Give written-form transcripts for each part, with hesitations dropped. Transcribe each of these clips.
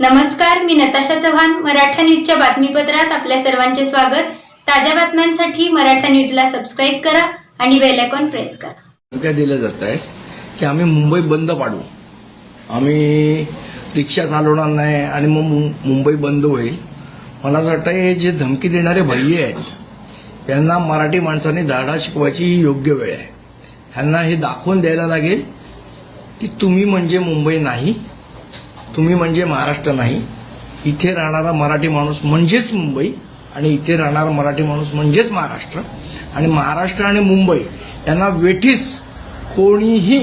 नमस्कार, मी नताशा चव्हाण. मराठा न्यूजच्या बातमीपत्रात आपल्या सर्वांचे स्वागत. ताज्या बातम्यांसाठी मराठा न्यूजला सबस्क्राईब करा आणि बेल आयकॉन प्रेस करा. काय दिलं जात आहे की आम्ही मुंबई बंद पाडू, आम्ही रिक्षा चालवणार नाही आणि मग मुंबई बंद होईल. मला असं वाटतं हे जे धमकी देणारे भैये आहेत यांना मराठी माणसांनी धडा शिकवायची ही योग्य वेळ आहे. ह्यांना हे दाखवून द्यायला लागेल की तुम्ही म्हणजे मुंबई नाही, तुम्ही म्हणजे महाराष्ट्र नाही. इथे राहणारा मराठी माणूस म्हणजेच मुंबई आणि इथे राहणारा मराठी माणूस म्हणजेच महाराष्ट्र. आणि महाराष्ट्र आणि मुंबई यांना वेठीस कोणीही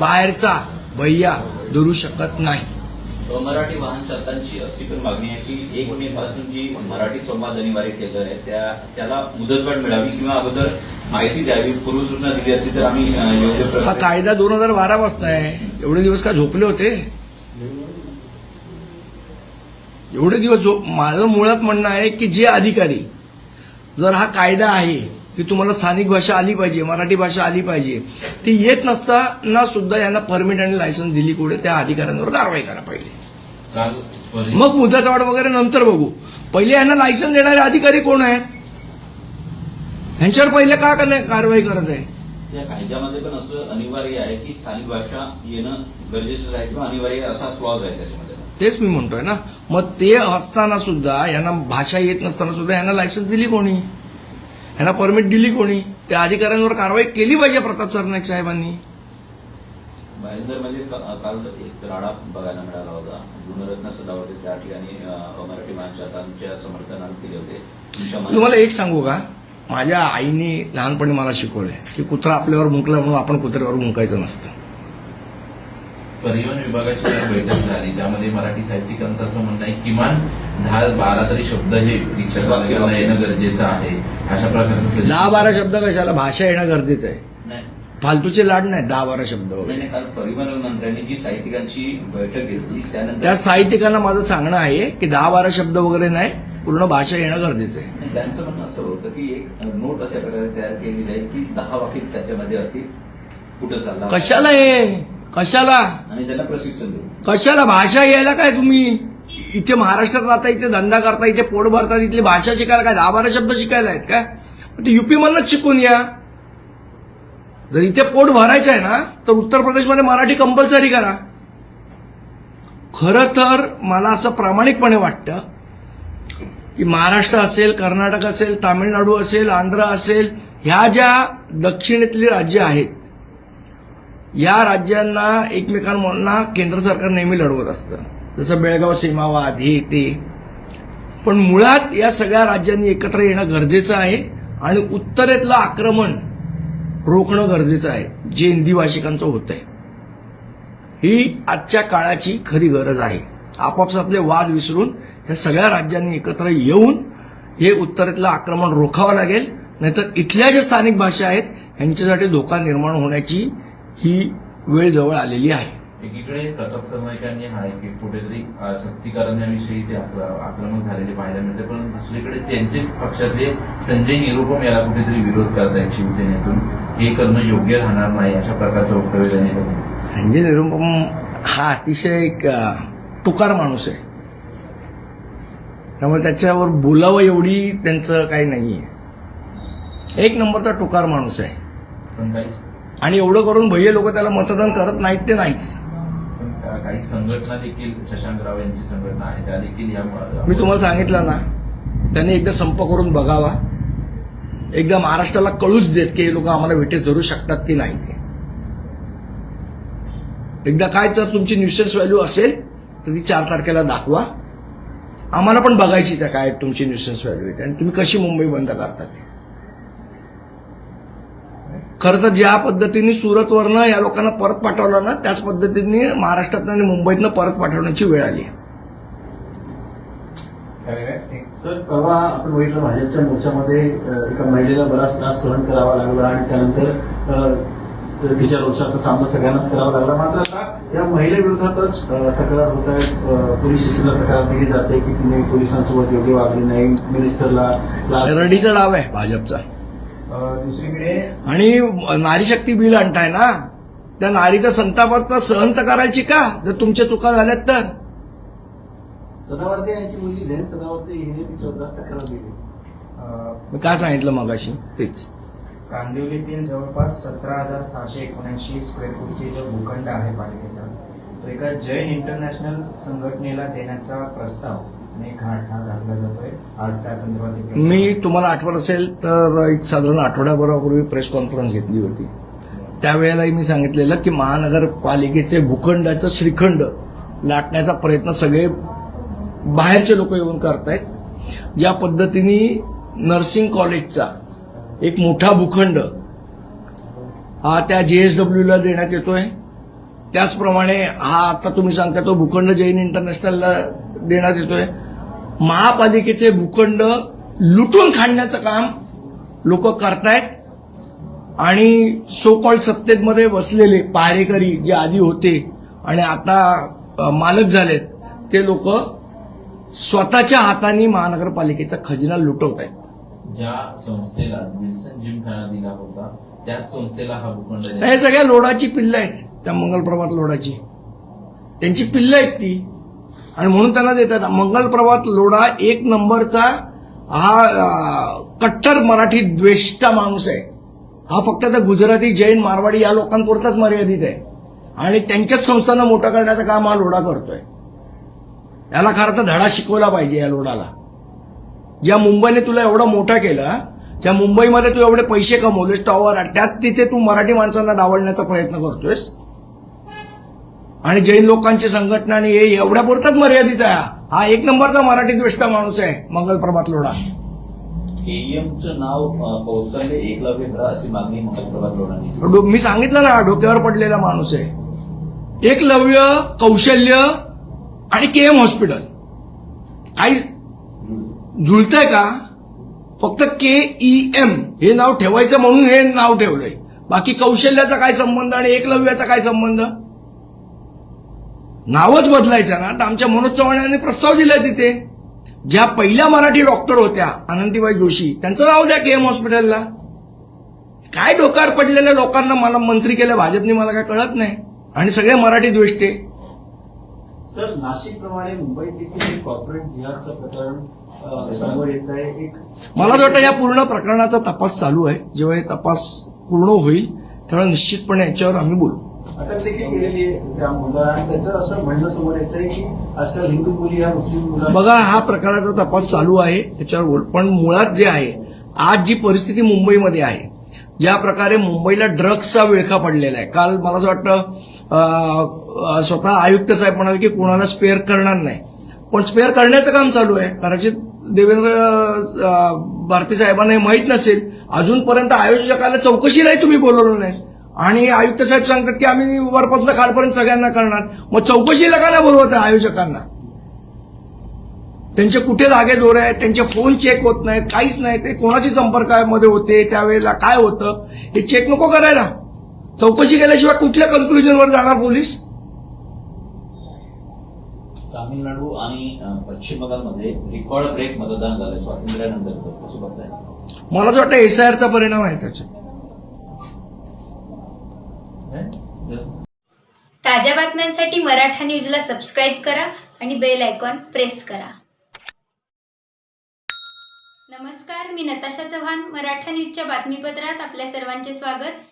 बाहेरचा भैया धरू शकत नाही. मराठी वाहन चालकांची अशी पण मागणी आहे की 1 मे पासून जी मराठी संवाद अनिवार्य केलं आहे त्याला मुदतवाढ मिळावी किंवा अगोदर माहिती द्यावी, पूर्वसूचना दिली असती तर आम्ही योग्य. हा कायदा 2012 पासून आहे. एवढे दिवस का झोपले होते? एवढे दिवस माझं मुळात म्हणणं आहे की जे अधिकारी, जर हा कायदा आहे की तुम्हाला स्थानिक भाषा आली पाहिजे, मराठी भाषा आली पाहिजे, ती येत नसताना सुद्धा यांना परमिट आणि लायसन्स दिली कुठे, त्या अधिकाऱ्यांवर कारवाई करा पहिले. मग मुदतवाढ वगैरे नंतर बघू. पहिले यांना लायसन्स देणारे अधिकारी कोण आहेत, ह्यांच्यावर पहिले का कारवाई करत आहे? त्या कायद्यामध्ये पण असं अनिवार्य आहे की स्थानिक भाषा येणं गरजेचं आहे किंवा अनिवार्य असा क्लॉज आहे त्याच्यामध्ये. तेच मी म्हणतोय ना. मग ते असताना सुद्धा यांना भाषा येत नसताना सुद्धा यांना लायसन्स दिली कोणी, यांना परमिट दिली कोणी? त्या अधिकाऱ्यांवर कारवाई केली पाहिजे प्रताप सरनाईक साहेबांनी. भाईंदरमध्ये काल एक राडा बघायला मिळाला होता. गुणरत्न सदावर्ते त्या ठिकाणी मराठी माणसांच्या समर्थनार्थ केले होते. तुम्हाला एक सांगू का, माझ्या आईने लहानपणी मला शिकवलंय की कुत्रा आपल्यावर मुंकला म्हणून आपण कुत्र्यावर मुंकायचं नसतं. परिवहन विभागाची बैठक झाली, त्यामध्ये मराठी साहित्यिकांचं असं म्हणणं आहे किमान 10-12 तरी शब्द हे रिक्षा चालकांना येणं गरजेचं आहे. अशा प्रकारचं 10-12 शब्द कशाला, भाषा येणं गरजेचं आहे. फालतूचे लाड नाही 10-12 शब्द वगैरे. काल परिवहन मंत्र्यांनी जी साहित्यिकांची बैठक घेतली त्यानंतर त्या साहित्यिकांना माझं सांगणं आहे की 10-12 शब्द वगैरे नाही, पूर्ण भाषा येणं गरजेचं आहे. त्यांचं म्हणणं असं होतं की एक नोट अशा प्रकारे तयार केली जाईल की 10 वाक्य त्याच्यामध्ये असतील, कुठं चालला, कशाला हे, कशाला, आणि त्यांना प्रशिक्षण देऊ. कशाला भाषा यायला काय? तुम्ही इथे महाराष्ट्रात राहता, इथे धंदा करता, इथे पोट भरतात, इथली भाषा शिकायला काय 10-12 शब्द शिकायला आहेत का? ते युपी मधनच शिकून या. जर इथे पोट भरायचं आहे ना तर उत्तर प्रदेशमध्ये मराठी कंपल्सरी करा. खरं तर मला असं प्रामाणिकपणे वाटतं की महाराष्ट्र असेल, कर्नाटक असेल, तामिळनाडू असेल, आंध्र असेल, ह्या ज्या दक्षिणेतली राज्य आहेत, या राज्यांना एकमेकांना केंद्र सरकार नेहमी लढवत असतं. जसं बेळगाव सीमावाद हे ते. पण मुळात या सगळ्या राज्यांनी एकत्र येणं गरजेचं आहे आणि उत्तरेतलं आक्रमण रोखणं गरजेचं आहे, जे हिंदी भाषिकांचं होत आहे. ही आजच्या काळाची खरी गरज आहे. आपापसातले वाद विसरून या सगळ्या राज्यांनी एकत्र येऊन हे उत्तरेतलं आक्रमण रोखावं लागेल. नाहीतर इथल्या ज्या स्थानिक भाषा आहेत यांच्यासाठी धोका निर्माण होण्याची ही वेळ जवळ आलेली आहे. एकीकडे प्रताप सरनाईकांनी हा की कुठेतरी सक्ती करण्याविषयी ते आक्रमक झालेले पाहायला मिळते, पण दुसरीकडे त्यांचे पक्षातले संजय निरुपम याला कुठेतरी विरोध करतायत शिवसेनेतून. हे करणं योग्य राहणार नाही अशा प्रकारचं वक्तव्य त्यांनी केलं. संजय निरुपम हा अतिशय एक टुकार माणूस आहे, त्यामुळे त्याच्यावर बोलावं एवढी त्यांचं काही नाहीये. एक नंबरचा टुकार माणूस आहे. पण काहीच आणि एवढं करून भैया लोक त्याला मतदान करत नाहीत ते नाहीच. काही संघटना देखील, शशांक राव यांची संघटना आहे, त्या देखील या. मी तुम्हाला सांगितलं ना, त्याने एकदा संप करून बघावा, एकदा महाराष्ट्राला कळूच देत की हे लोक आम्हाला वेठीस धरू शकतात की नाही. ते एकदा काय तर तुमची न्यूसेन्स व्हॅल्यू असेल तर ती 4 तारखेला दाखवा. आम्हाला पण बघायची त्या काय तुमची न्यूसेन्स व्हॅल्यू आहे आणि तुम्ही कशी मुंबई बंद करता ते. खरं तर ज्या पद्धतीने सुरतवरनं या लोकांना परत पाठवलं ना, त्याच पद्धतीने महाराष्ट्रात आणि मुंबईतनं परत पाठवण्याची वेळ आली. तर परवा आपण बघितलं भाजपच्या मोर्चामध्ये एका महिलेला बराच त्रास सहन करावा लागला आणि त्यानंतर तिच्या रोषाचा सामना सगळ्यांनाच करावा लागला. मात्र आता या महिलेविरोधातच तक्रार होत आहे. पोलीस स्टेशनला तक्रार दिली जाते की तिने पोलिसांसोबत योग्य वागली नाही, मिनिस्टरला रडीचा डाव आहे भाजपचा. दुसरीकडे आणि नारी शक्ती बिल आणताय ना, त्या नारीचा संतापाचा सहन तर करायची का जर तुमच्या चुका झाल्यात तर? सदावर्ते यांची मुलगी झेन सदावर्ते हिने तिच्या विरोधात तक्रार दिली. मी काय सांगितलं मगाशी तेच. कांदिवलीतील जवळपास 17,679 स्क्वेअर फूटचे जो भूखंड आहे पालिकेचा, तो एका जैन इंटरनॅशनल संघटनेला देण्याचा प्रस्ताव घाट हा घातला जातोय. आज त्या संदर्भात एक मी तुम्हाला आठवत असेल तर एक साधारण आठवड्याभरापूर्वी प्रेस कॉन्फरन्स घेतली होती. त्यावेळेलाही मी सांगितलेलं की महानगरपालिकेचे भूखंडाचं श्रीखंड लाटण्याचा प्रयत्न सगळे बाहेरचे लोक येऊन करतायत. ज्या पद्धतीने नर्सिंग कॉलेजचा एक मोठा भूखंड हा त्या JSWला देण्यात येतोय, त्याचप्रमाणे हा आता तुम्ही सांगता तो भूखंड जैन इंटरनॅशनलला देण्यात येतोय. महापालिकेचे भूखंड लुटून खाण्याचं काम लोक करतायत आणि सो कॉल्ड सत्तेमध्ये बसलेले पारेकरी जे आधी होते आणि आता मालक झालेत ते लोक स्वतःच्या हाताने महानगरपालिकेचा खजिना लुटवत आहेत. ज्या संस्थेला विल्सन जिमखाना दिला होता त्याच संस्थेला हा भूखंड हे सगळ्या लोडाची पिल्लं आहेत, त्या मंगलप्रभात लोडाची त्यांची पिल्लं आहेत ती, आणि म्हणून त्यांना देतात. मंगलप्रभात लोढा एक नंबरचा हा कट्टर मराठी द्वेष्टा माणूस आहे. हा फक्त त्या गुजराती जैन मारवाडी या लोकांपुरताच मर्यादित आहे आणि त्यांच्याच संस्थांना मोठं करण्याचं काम हा लोढा करतोय. याला खरं तर धडा शिकवला पाहिजे या लोढाला. ज्या मुंबईने तुला एवढा मोठा केला, ज्या मुंबईमध्ये तू एवढे पैसे कमवलेस टॉवर, त्यात तिथे तू मराठी माणसांना डावलण्याचा प्रयत्न करतोयस आणि जैन लोकांची संघटना आणि हे एवढ्यापुरताच मर्यादित आहे. हा एक नंबरचा मराठी द्वेष्टा माणूस आहे मंगलप्रभात लोढा. केईएमचं नाव कौशल्य एकलव्य करा अशी मागणी मंगलप्रभात लोढांनी. मी सांगितलं ना, डोक्यावर पडलेला माणूस आहे. एकलव्य, कौशल्य आणि KM हॉस्पिटल काही जुळतंय का? फक्त KEM हे नाव ठेवायचं म्हणून हे नाव ठेवलंय. बाकी कौशल्याचा काय संबंध आणि एकलव्याचा काय संबंध? नावच बदलायचं ना. तर आमच्या मनोज चव्हाण यांनी प्रस्ताव दिलाय तिथे. ज्या पहिल्या मराठी डॉक्टर होत्या आनंदीबाई जोशी, त्यांचं नाव द्या KM हॉस्पिटलला. काय डोक्यावर पडलेल्या लोकांना मला मंत्री केलं भाजपने मला काय कळत नाही, आणि सगळे मराठी द्वेष्टे. सर, नाशिकप्रमाणे मुंबईत देखील कॉर्पोरेट जिहादचं प्रकरण समोर येत आहे. मला असं वाटतं या पूर्ण प्रकरणाचा तपास चालू आहे. जेव्हा हे तपास पूर्ण होईल तेव्हा निश्चितपणे याच्यावर आम्ही बोलू. अटक देखील केलेली आहे त्या मुलाला आणि त्याचं असं म्हणणं समोर येत आहे की आजकाल हिंदू मुली या मुस्लिम मुला. बघा, हा प्रकरणाचा तपास चालू आहे, त्याच्यावर बोल. पण मुळात जे आहे, आज जी परिस्थिती मुंबईमध्ये आहे, ज्या प्रकारे मुंबईला ड्रग्सचा विळखा पडलेला आहे. काल मला असं वाटतं स्वतः आयुक्त साहेब म्हणाले की कोणाला स्पेअर करणार नाही, पण स्पेअर करण्याचं काम चालू आहे. कदाचित देवेंद्र भारती साहेबांना हे माहीत नसेल, अजूनपर्यंत आयोजकाला चौकशीलाही तुम्ही बोलवलं नाही आणि आयुक्त साहेब सांगतात की आम्ही वरपासून खालपर्यंत सगळ्यांना करणार. मग चौकशीला का नाही बोलवत आहे आयोजकांना? त्यांचे कुठे धागे दोरे आहेत, त्यांचे फोन चेक होत नाहीत, काहीच नाही. ते कोणाशी संपर्कामध्ये होते, त्यावेळेला काय होतं हे चेक नको करायला? चौकशी केल्याशिवाय कुठल्या कन्क्लुजनवर जाणार पोलीस? तामिळनाडू आणि पश्चिम बंगालमध्ये रेकॉर्ड ब्रेक मतदान झालं स्वातंत्र्यानंतर. कसं बघताय? मला असं वाटतं SIRचा परिणाम आहे त्याच्यात. ताज्या बातम्यांसाठी मराठा न्यूजला सबस्क्राईब करा आणि बेल आयकॉन प्रेस करा. नमस्कार, मी नताशा चव्हाण. मराठा न्यूजच्या बातमीपत्रात आपल्या सर्वांचे स्वागत.